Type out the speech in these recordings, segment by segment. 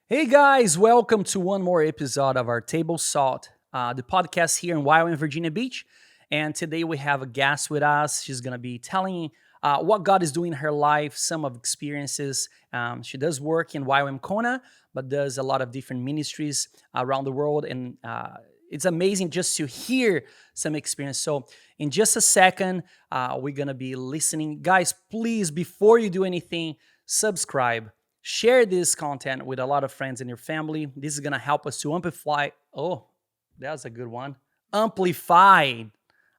Hey guys, welcome to one more episode of our Table Salt, the podcast here in Wyoming, Virginia Beach. And today we have a guest with us. She's going to be telling what God is doing in her life, some of experiences. She does work in Wyoming, Kona, but does a lot of different ministries around the world. And it's amazing just to hear some experience. So in just a second, we're going to be listening. Guys, please, before you do anything, subscribe. Share this content with a lot of friends and your family. This is going to help us to amplify. Oh, that's a good one. Amplify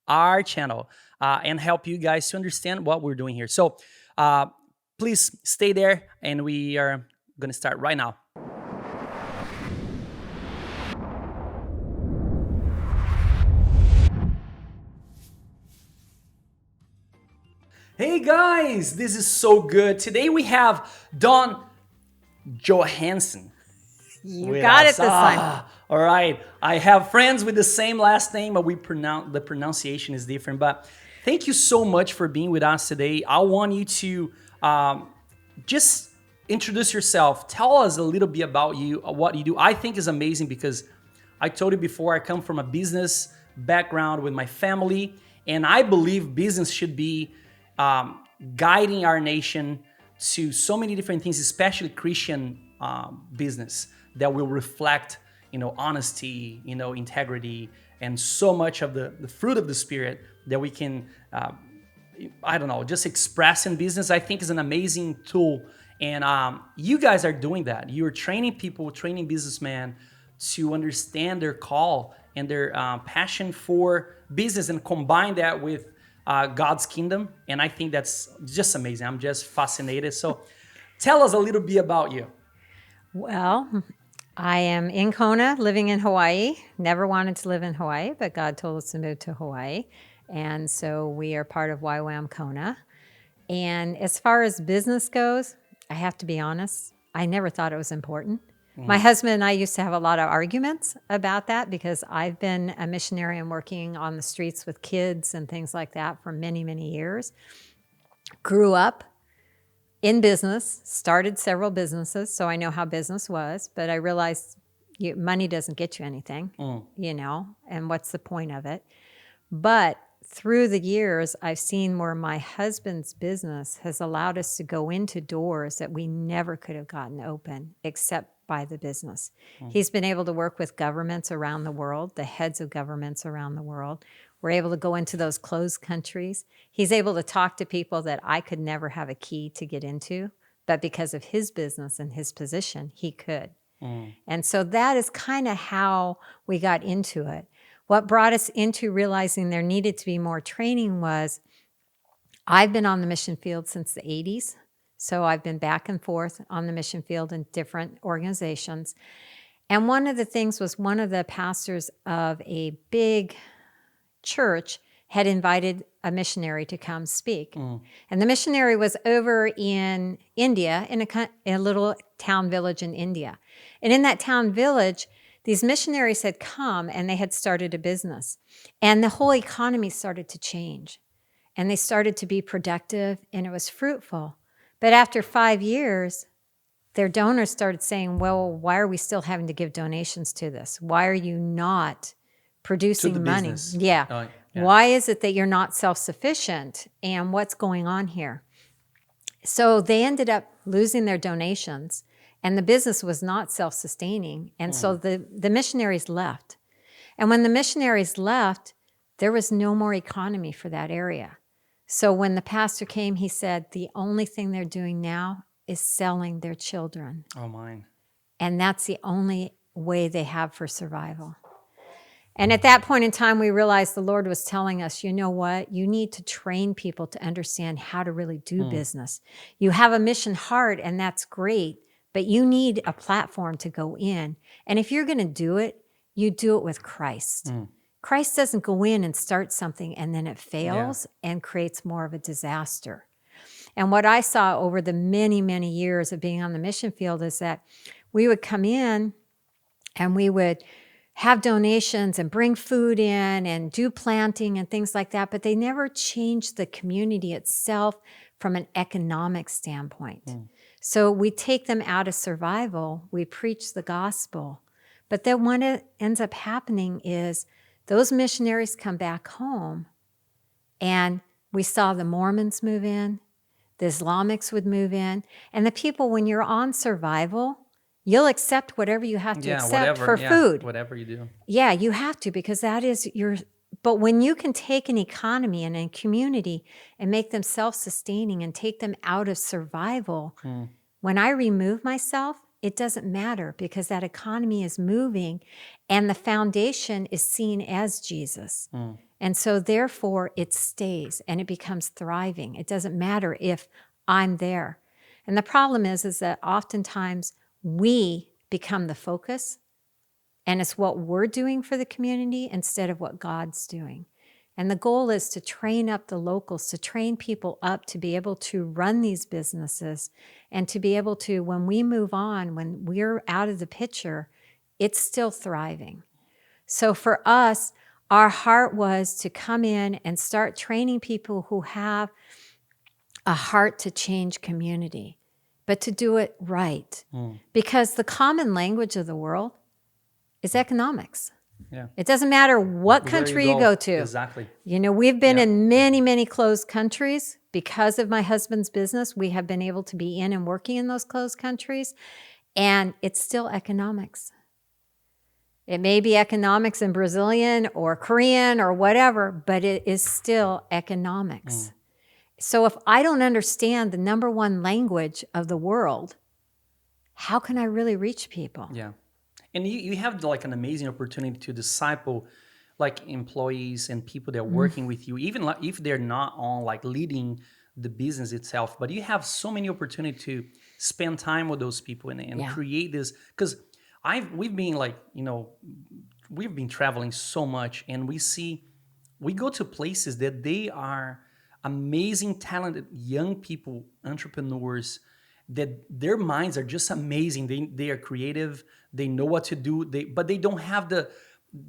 our channel and help you guys to understand what we're doing here. So uh, please stay there, and we are going to start right now. Hey guys, this is so good. Today we have Don Johansen. You got it this time. All right. I have friends with the same last name, but the pronunciation is different. But thank you so much for being with us today. I want you to just introduce yourself. Tell us a little bit about you, what you do. I think is amazing because I told you before, I come from a business background with my family, and I believe business should be guiding our nation to so many different things, especially Christian business that will reflect, honesty, integrity, and so much of the fruit of the Spirit that we can, I don't know, just express in business. I think is an amazing tool, and you guys are doing that. You're training people, training businessmen to understand their call and their passion for business, and combine that with God's kingdom. And I think that's just amazing. I'm just fascinated. So tell us a little bit about you. Well, I am in Kona, living in Hawaii. Never wanted to live in Hawaii, but God told us to move to Hawaii. And so we are part of YWAM Kona. And as far as business goes, I have to be honest, I never thought it was important. My husband and I used to have a lot of arguments about that because I've been a missionary and working on the streets with kids and things like that for many, many years. Grew up in business, started several businesses, so I know how business was, but I realized money doesn't get you anything, and what's the point of it? But through the years, I've seen where my husband's business has allowed us to go into doors that we never could have gotten open except by the business. He's been able to work with governments around the world, the heads of governments around the world. We're able to go into those closed countries. He's able to talk to people that I could never have a key to get into, but because of his business and his position, he could. And so that is kind of how we got into it. What brought us into realizing there needed to be more training was I've been on the mission field since the 80s. So I've been back and forth on the mission field in different organizations. And one of the things was one of the pastors of a big church had invited a missionary to come speak. And the missionary was over in India, in a little town village in India. And in that town village, these missionaries had come and they had started a business. And the whole economy started to change. And they started to be productive and it was fruitful. But after 5 years, their donors started saying, well, why are we still having to give donations to this? Why are you not producing money? Business. Yeah. Why is it that you're not self-sufficient? And what's going on here? So they ended up losing their donations and the business was not self-sustaining. And so the missionaries left. And when the missionaries left, there was no more economy for that area. So when the pastor came, he said, the only thing they're doing now is selling their children. Oh, mine. And that's the only way they have for survival. And at that point in time, we realized the Lord was telling us, you know what? You need to train people to understand how to really do business. You have a mission heart, and that's great, but you need a platform to go in. And if you're going to do it, you do it with Christ. Christ doesn't go in and start something and then it fails and creates more of a disaster. And what I saw over the many, many years of being on the mission field is that we would come in and we would have donations and bring food in and do planting and things like that, but they never changed the community itself from an economic standpoint. So we take them out of survival, we preach the gospel. But then what ends up happening is those missionaries come back home, and we saw the Mormons move in, the Islamics would move in, and the people, when you're on survival, you'll accept whatever you have to Yeah, accept whatever. for Yeah, food. whatever you do. Yeah, you have to, because that is your. But when you can take an economy and a community and make them self-sustaining and take them out of survival, when I remove myself, it doesn't matter, because that economy is moving and the foundation is seen as Jesus. And so therefore it stays and it becomes thriving. It doesn't matter if I'm there. And the problem is that oftentimes we become the focus, and it's what we're doing for the community instead of what God's doing. And the goal is to train up the locals, to train people up to be able to run these businesses and to be able to, when we move on, when we're out of the picture, it's still thriving. So for us, our heart was to come in and start training people who have a heart to change community, but to do it right. Because the common language of the world is economics. Yeah. It doesn't matter what Where country you go to. Exactly. You know, we've been Yeah. in many, many closed countries because of my husband's business. We have been able to be in and working in those closed countries, and it's still economics. It may be economics in Brazilian or Korean or whatever, but it is still economics. So if I don't understand the number one language of the world, how can I really reach people? Yeah. And you have like an amazing opportunity to disciple like employees and people that are working with you, even like if they're not on like leading the business itself, but you have so many opportunity to spend time with those people and Yeah. create this. Because we've been like, we've been traveling so much, and we go to places that they are amazing, talented young people, entrepreneurs, that their minds are just amazing. They are creative. They know what to do. But they don't have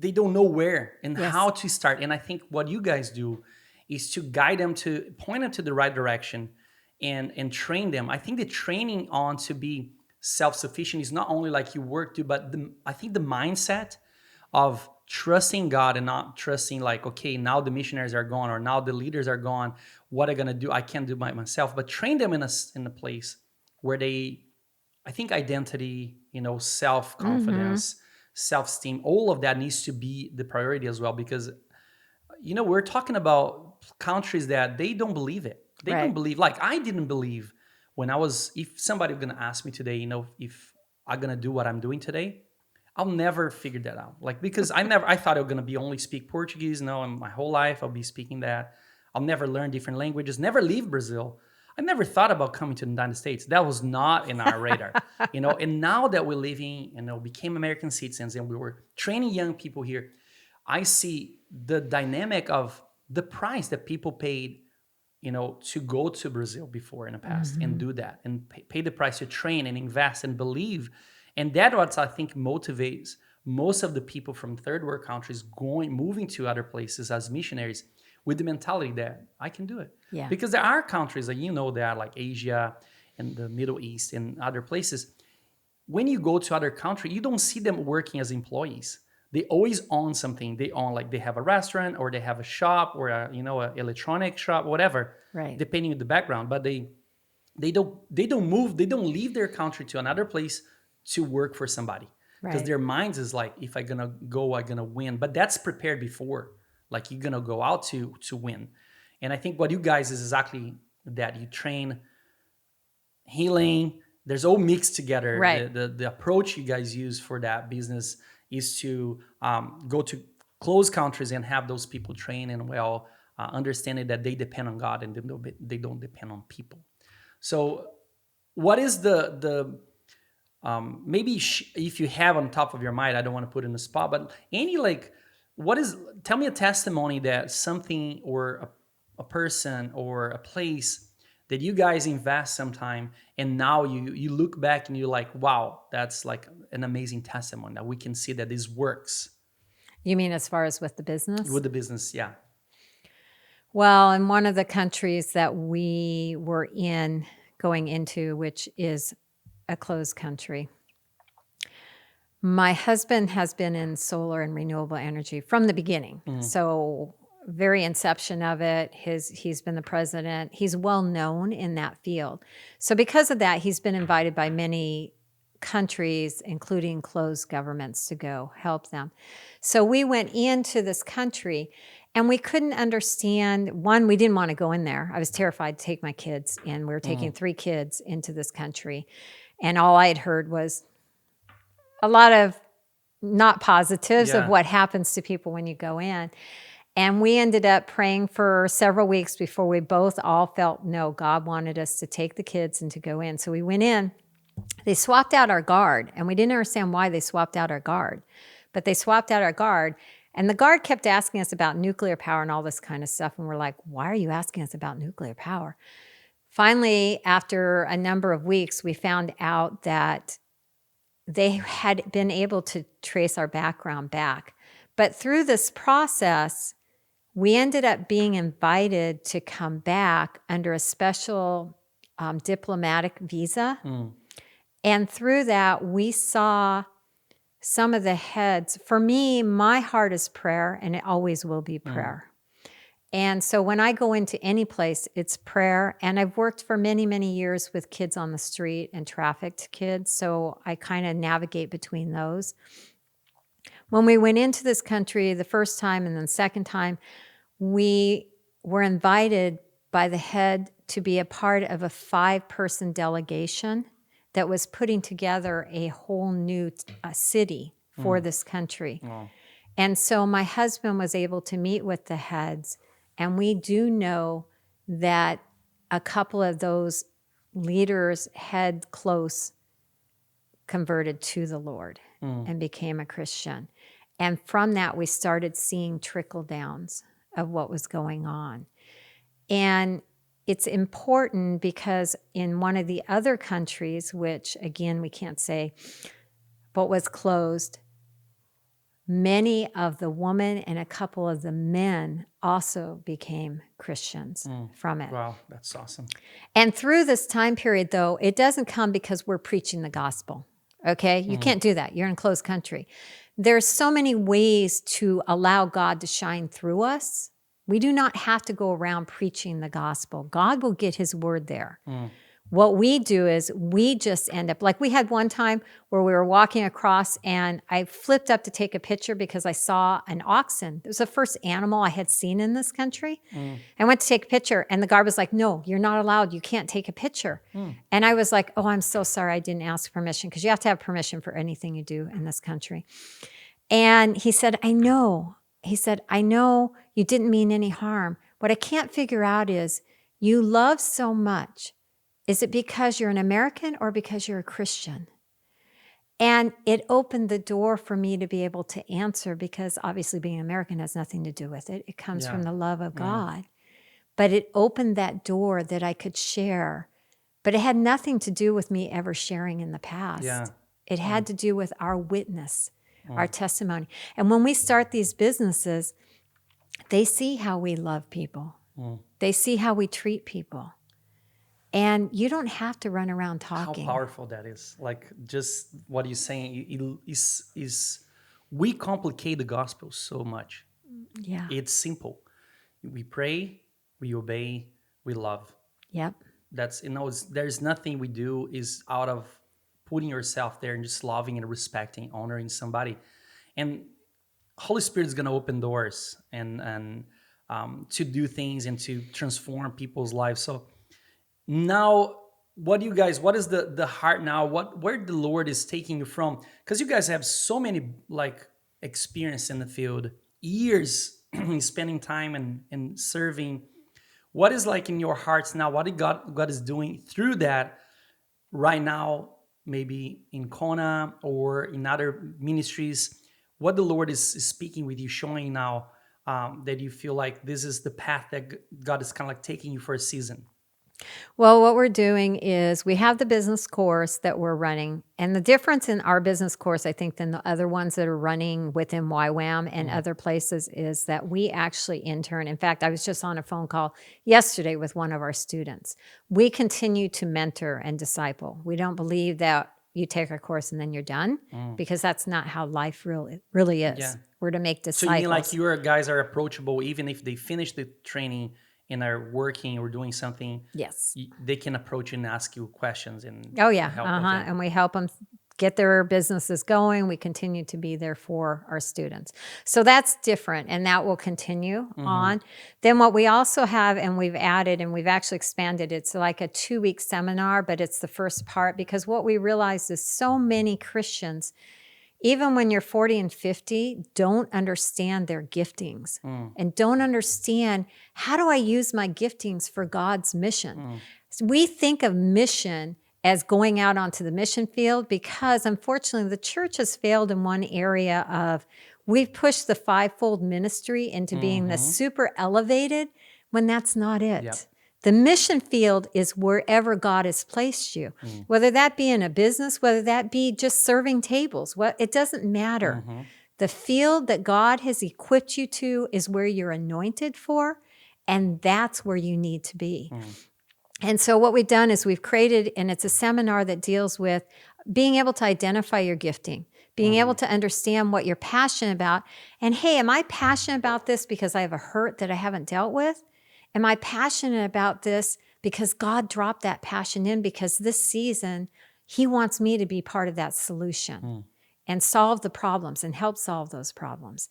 they don't know where and Yes. how to start. And I think what you guys do is to guide them, to point them to the right direction, and train them. I think the training on to be self-sufficient is not only like you work to, but I think the mindset of trusting God and not trusting like, okay, now the missionaries are gone or now the leaders are gone. What am I gonna do? I can't do by myself. But train them in a place where they, I think identity, self confidence, self esteem, all of that needs to be the priority as well. Because we're talking about countries that they don't believe it. They don't Right. believe. Like I didn't believe when I was. If somebody was gonna ask me today, if I'm gonna do what I'm doing today, I'll never figure that out. Like, because I thought I was gonna be only speak Portuguese. No, in my whole life I'll be speaking that. I'll never learn different languages, never leave Brazil. I never thought about coming to the United States. That was not in our radar. And now that we're living, became American citizens and we were training young people here, I see the dynamic of the price that people paid, to go to Brazil before in the past and do that and pay the price to train and invest and believe. And that's what I think motivates most of the people from third world countries moving to other places as missionaries with the mentality that I can do it. Yeah. Because there are countries that that are like Asia and the Middle East and other places. When you go to other country, you don't see them working as employees. They always own something. They own, like, they have a restaurant or they have a shop or a electronic shop, whatever, Right. depending on the background. But they don't move. They don't leave their country to another place to work for somebody, because Right. their minds is like, if I'm gonna go, I'm gonna win. But that's prepared before. Like, you're gonna go out to win. And I think what you guys is exactly that. You train, healing, there's all mixed together. Right. The approach you guys use for that business is to go to closed countries and have those people train and well, understanding that they depend on God and they don't depend on people. So what is the maybe if you have on top of your mind, I don't want to put in the spot, but any, like, tell me a testimony that something or a person or a place that you guys invest some time, and now you look back and you're like, wow, that's like an amazing testimony that we can see that this works You mean as far as with the business? with the business. Yeah. Well, in one of the countries that we were in, going into, which is a closed country. My husband has been in solar and renewable energy from the beginning. So very inception of it, he's been the president. He's well known in that field. So because of that, he's been invited by many countries, including closed governments, to go help them. So we went into this country and we couldn't understand. One, we didn't want to go in there. I was terrified to take my kids in. We were taking 3 kids into this country. And all I had heard was a lot of not positives of Yeah. what happens to people when you go in. And we ended up praying for several weeks before we both all felt, no, God wanted us to take the kids and to go in. So we went in. They swapped out our guard, and we didn't understand why they swapped out our guard. But they swapped out our guard, and the guard kept asking us about nuclear power and all this kind of stuff. And we're like, why are you asking us about nuclear power? Finally, after a number of weeks, we found out that they had been able to trace our background back. But through this process, we ended up being invited to come back under a special diplomatic visa. And through that, we saw some of the heads. For me, my heart is prayer, and it always will be prayer. And so when I go into any place, it's prayer. And I've worked for many, many years with kids on the street and trafficked kids. So I kind of navigate between those. When we went into this country the first time and then second time, we were invited by the head to be a part of a 5-person delegation that was putting together a whole new city for this country. Wow. And so my husband was able to meet with the heads, and we do know that a couple of those leaders had close converted to the Lord and became a Christian. And from that, we started seeing trickle downs of what was going on. And it's important because in one of the other countries, which again, we can't say, but was closed, many of the women and a couple of the men also became Christians from it. Wow, that's awesome. And through this time period, though, it doesn't come because we're preaching the gospel. Okay? You can't do that. You're in closed country. There's so many ways to allow God to shine through us. We do not have to go around preaching the gospel. God will get his word there. What we do is we just end up, like we had one time where we were walking across and I flipped up to take a picture because I saw an oxen. It was the first animal I had seen in this country. I went to take a picture and the guard was like, no, you're not allowed. You can't take a picture. And I was like, oh, I'm so sorry I didn't ask permission, because you have to have permission for anything you do in this country. And he said, I know. He said, I know you didn't mean any harm. What I can't figure out is you love so much. Is it because you're an American or because you're a Christian? And it opened the door for me to be able to answer, because obviously being American has nothing to do with it. It comes from the love of God. But it opened that door that I could share. But it had nothing to do with me ever sharing in the past. Yeah. It had to do with our witness, our testimony. And when we start these businesses, they see how we love people. They see how we treat people. And you don't have to run around talking. How powerful that is. Like, just what you're saying is we complicate the gospel so much. Yeah. It's simple. We pray, we obey, we love. Yep. That's, there's nothing we do is out of putting yourself there and just loving and respecting, honoring somebody. And Holy Spirit is going to open doors and to do things and to transform people's lives. So now, what is the heart now? Where the Lord is taking you from? Because you guys have so many experience in the field, years spending time and serving. What is in your hearts now? What God is doing through that right now, maybe in Kona or in other ministries? What the Lord is speaking with you, showing now that you feel like this is the path that God is kind of taking you for a season. Well, what we're doing is we have the business course that we're running. And the difference in our business course, I think, than the other ones that are running within YWAM and other places is that we actually intern. In fact, I was just on a phone call yesterday with one of our students. We continue to mentor and disciple. We don't believe that you take our course and then you're done, because that's not how life really Yeah. is. We're to make So you mean like disciples. your guys are approachable even if they finish the training and are working or doing something, Yes. they can approach you and ask you questions and Oh, yeah. help. Okay. And we help them get their businesses going. We continue to be there for our students. So that's different, and that will continue on. Then what we also have, and we've added and we've actually expanded, it's like a 2-week seminar, but it's the first part, because what we realize is so many Christians, even when you're 40 and 50, don't understand their giftings and don't understand, how do I use my giftings for God's mission? So we think of mission as going out onto the mission field, because unfortunately the church has failed in one area of, we've pushed the fivefold ministry into being the super elevated, when that's not it. Yep. The mission field is wherever God has placed you, whether that be in a business, whether that be just serving tables. Well, it doesn't matter. The field that God has equipped you to is where you're anointed for, and that's where you need to be. And so what we've done is we've created, and it's a seminar that deals with being able to identify your gifting, being able to understand what you're passionate about. And hey, am I passionate about this because I have a hurt that I haven't dealt with? Am I passionate about this because God dropped that passion in, because this season He wants me to be part of that solution and solve the problems and help solve those problems?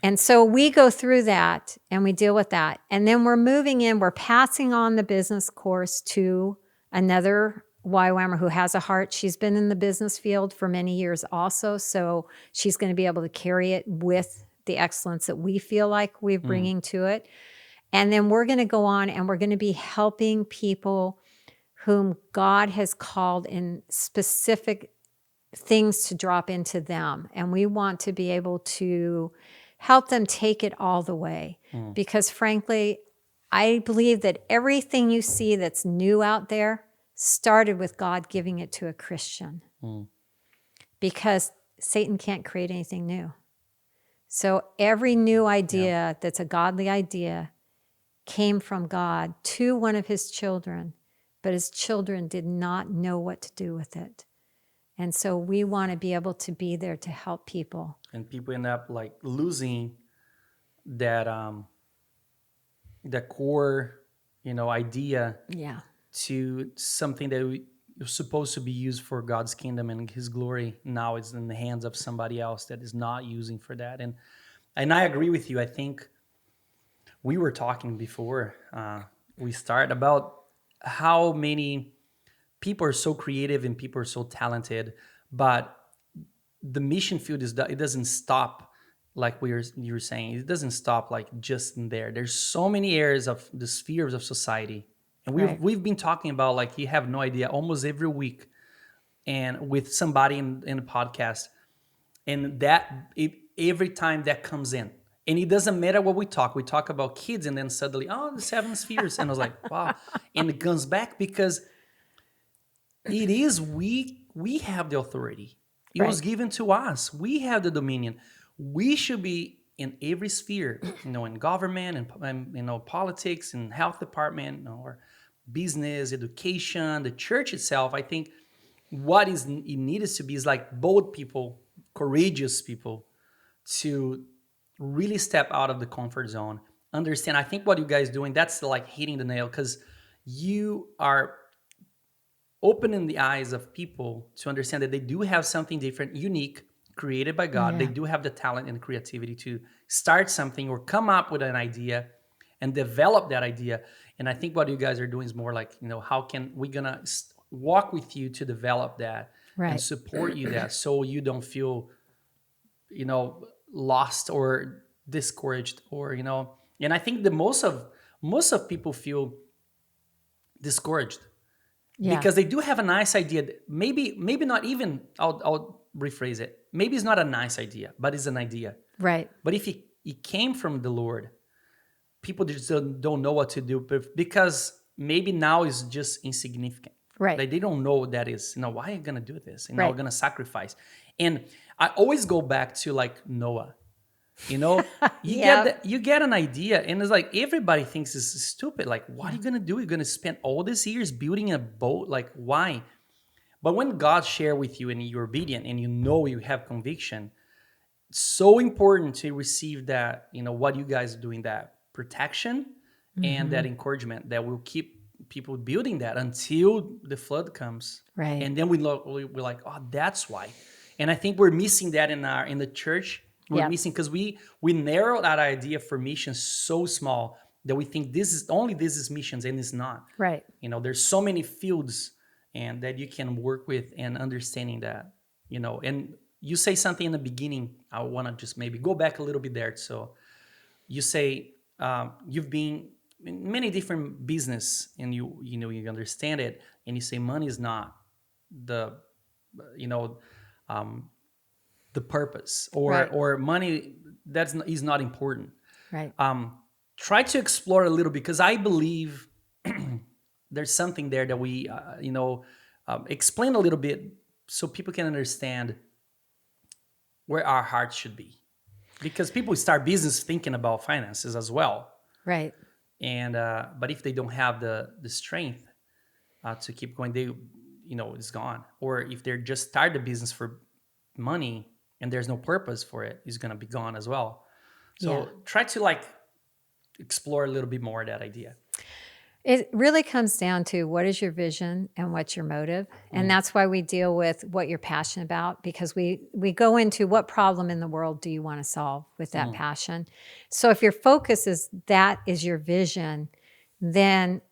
And so we go through that and we deal with that. And then we're moving in, we're passing on the business course to another YWAMer who has a heart. She's been in the business field for many years also, so she's going to be able to carry it with the excellence that we feel like we're bringing to it. And then we're going to go on and we're going to be helping people whom God has called in specific things to drop into them. And we want to be able to help them take it all the way. Because frankly, I believe that everything you see that's new out there started with God giving it to a Christian. Because Satan can't create anything new. So every new idea that's a godly idea came from God to one of His children, but His children did not know what to do with it. And so we want to be able to be there to help people. And people end up like losing that the core, idea Yeah. to something that was supposed to be used for God's kingdom and His glory. Now it's in the hands of somebody else that is not using for that. And I agree with you. I think we were talking before we start about how many people are so creative and people are so talented, but the mission field it doesn't stop like you were saying. It doesn't stop like just in there. There's so many areas of the spheres of society, and we've been talking about, like, you have no idea, almost every week, and with somebody in a podcast, and every time that comes in, and it doesn't matter what we talk about kids, and then suddenly, oh, the seven spheres, and I was like, wow, and it comes back because it is we have the authority. It was given to us. We have the dominion. We should be in every sphere, in government and politics and health department or business, education, the church itself. I think what it needs to be is like bold people, courageous people, to really step out of the comfort zone. Understand. I think what you guys doing, that's like hitting the nail, because you are opening the eyes of people to understand that they do have something different, unique, created by God. Yeah. They do have the talent and creativity to start something or come up with an idea and develop that idea. And I think what you guys are doing is more like, how can we gonna walk with you to develop that and support you that, so you don't feel, lost or discouraged, or, and I think the most of people feel discouraged because they do have a nice idea. Maybe not even, I'll rephrase it. Maybe it's not a nice idea, but it's an idea. Right. But if it came from the Lord, people just don't know what to do because maybe now is just insignificant. Right. Like they don't know what that is. Why are you gonna do this? Right. We're gonna sacrifice. And I always go back to like Noah. You know, Yep. you get an idea, and it's like everybody thinks this is stupid. Like, what are you gonna do? You're gonna spend all these years building a boat? Like, why? But when God share with you and you're obedient and you have conviction, it's so important to receive that, what you guys are doing, that protection and that encouragement that will keep people building that until the flood comes. Right. And then we're like, oh, that's why. And I think we're missing that in the church. We're Yep. missing because we narrow that idea for missions so small that we think this is missions, and it's not. Right. There's so many fields and that you can work with, and understanding that, and you say something in the beginning. I want to just maybe go back a little bit there. So you say you've been in many different business, and you understand it, and you say money is not the you know um, the purpose, or Right. or money is not important. Right. Try to explore a little, because I believe there's something there that we explain a little bit so people can understand where our hearts should be, because people start business thinking about finances as well. Right. And but if they don't have the strength to keep going, they it's gone. Or if they're just start the business for money and there's no purpose for it, it's going to be gone as well. So Yeah. try to like explore a little bit more that idea. It really comes down to what is your vision and what's your motive. And that's why we deal with what you're passionate about, because we go into what problem in the world do you want to solve with that passion. So if your focus is that is your vision, then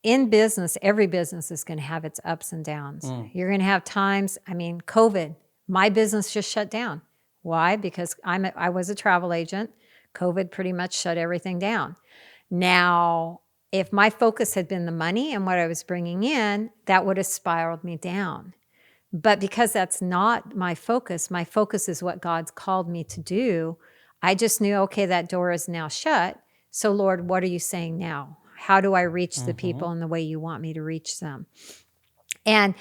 in business, every business is going to have its ups and downs. You're going to have times, COVID, my business just shut down. Why? Because I was a travel agent. COVID pretty much shut everything down. Now, if my focus had been the money and what I was bringing in, that would have spiraled me down. But because that's not my focus is what God's called me to do. I just knew, okay, that door is now shut. So, Lord, what are you saying now? How do I reach the people in the way you want me to reach them? And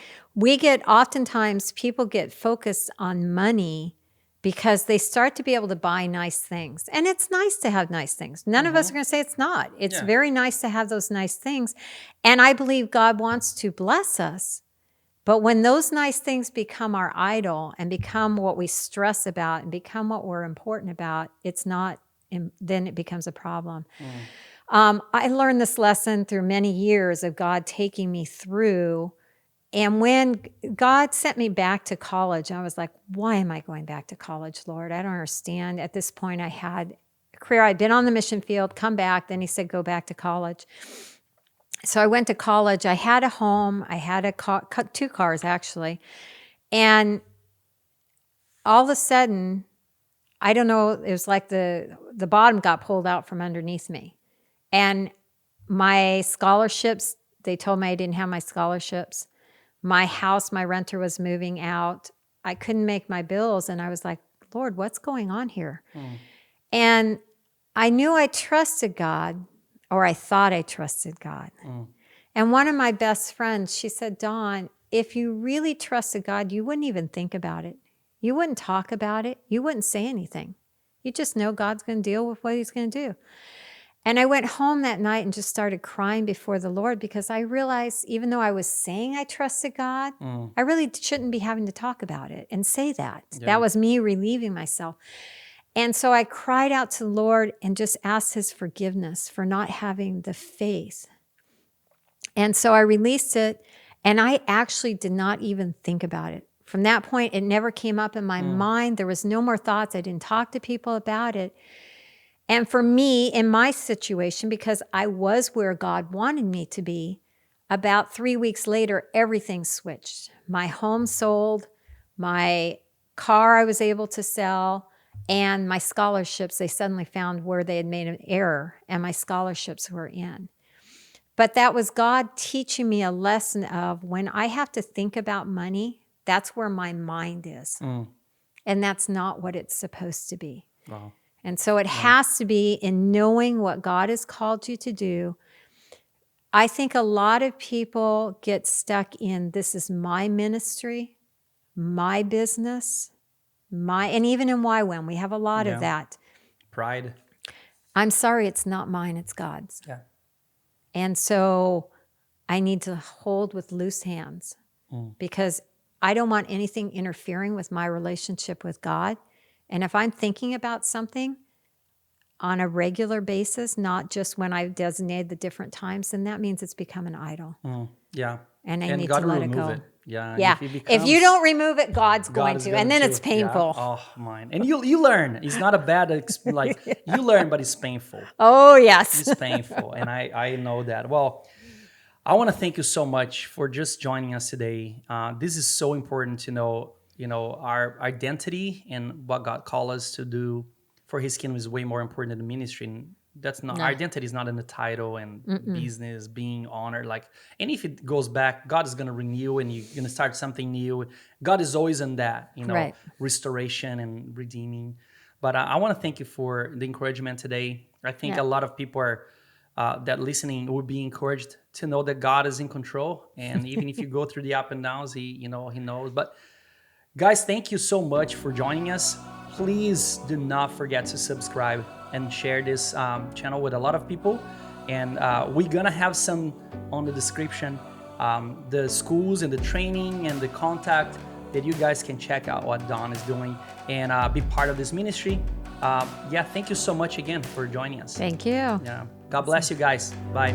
oftentimes people get focused on money because they start to be able to buy nice things. And it's nice to have nice things. None of us are going to say it's not. It's very nice to have those nice things. And I believe God wants to bless us. But when those nice things become our idol and become what we stress about and become what we're important about, then it becomes a problem. I learned this lesson through many years of God taking me through. And when God sent me back to college, I was like, why am I going back to college, Lord? I don't understand. At this point, I had a career. I'd been on the mission field, come back. Then he said, go back to college. So I went to college. I had a home. I had two cars, actually. And all of a sudden, I don't know, it was like the bottom got pulled out from underneath me. And my scholarships, they told me I didn't have my scholarships. My house, my renter was moving out. I couldn't make my bills. And I was like, Lord, what's going on here? And I knew I trusted God, or I thought I trusted God. And one of my best friends, she said, Dawn, if you really trusted God, you wouldn't even think about it. You wouldn't talk about it. You wouldn't say anything. You just know God's going to deal with what he's going to do. And I went home that night and just started crying before the Lord, because I realized, even though I was saying I trusted God, I really shouldn't be having to talk about it and say that. Yeah. That was me relieving myself. And so I cried out to the Lord and just asked his forgiveness for not having the faith. And so I released it, and I actually did not even think about it. From that point, it never came up in my mind. There was no more thoughts. I didn't talk to people about it. And for me, in my situation, because I was where God wanted me to be, about 3 weeks later, everything switched. My home sold, my car I was able to sell, and my scholarships, they suddenly found where they had made an error, and my scholarships were in. But that was God teaching me a lesson of, when I have to think about money, that's where my mind is. And that's not what it's supposed to be. Wow. And so it has to be in knowing what God has called you to do. I think a lot of people get stuck in this is my ministry, my business, and even in YWAM, we have a lot of Yeah. that. Pride. I'm sorry, it's not mine, it's God's. Yeah. And so I need to hold with loose hands because I don't want anything interfering with my relationship with God. And if I'm thinking about something on a regular basis, not just when I've designated the different times, then that means it's become an idol. Yeah. And I And need God to will let it remove go. it. Yeah. And Yeah. if it If you becomes, don't remove it, God's God going is to. going And then to. it's Yeah. painful. Oh, mine. And you learn. It's not a bad, like, you learn, but it's painful. Oh, yes. It's painful. And I know that. Well, I want to thank you so much for just joining us today. This is so important to know, our identity and what God called us to do for His kingdom is way more important than the ministry. And that's not, our No. identity is not in the title and business, being honored. Like, and if it goes back, God is going to renew and you're going to start something new. God is always in that, Right. restoration and redeeming. But I want to thank you for the encouragement today. I think Yeah. a lot of people are that listening would be encouraged to know that God is in control, and even if you go through the up and downs, He knows. But guys, thank you so much for joining us. Please do not forget to subscribe and share this channel with a lot of people. And we're gonna have some on the description, the schools and the training and the contact that you guys can check out what Don is doing and be part of this ministry. Thank you so much again for joining us. Thank you. Yeah. God bless you guys. Bye.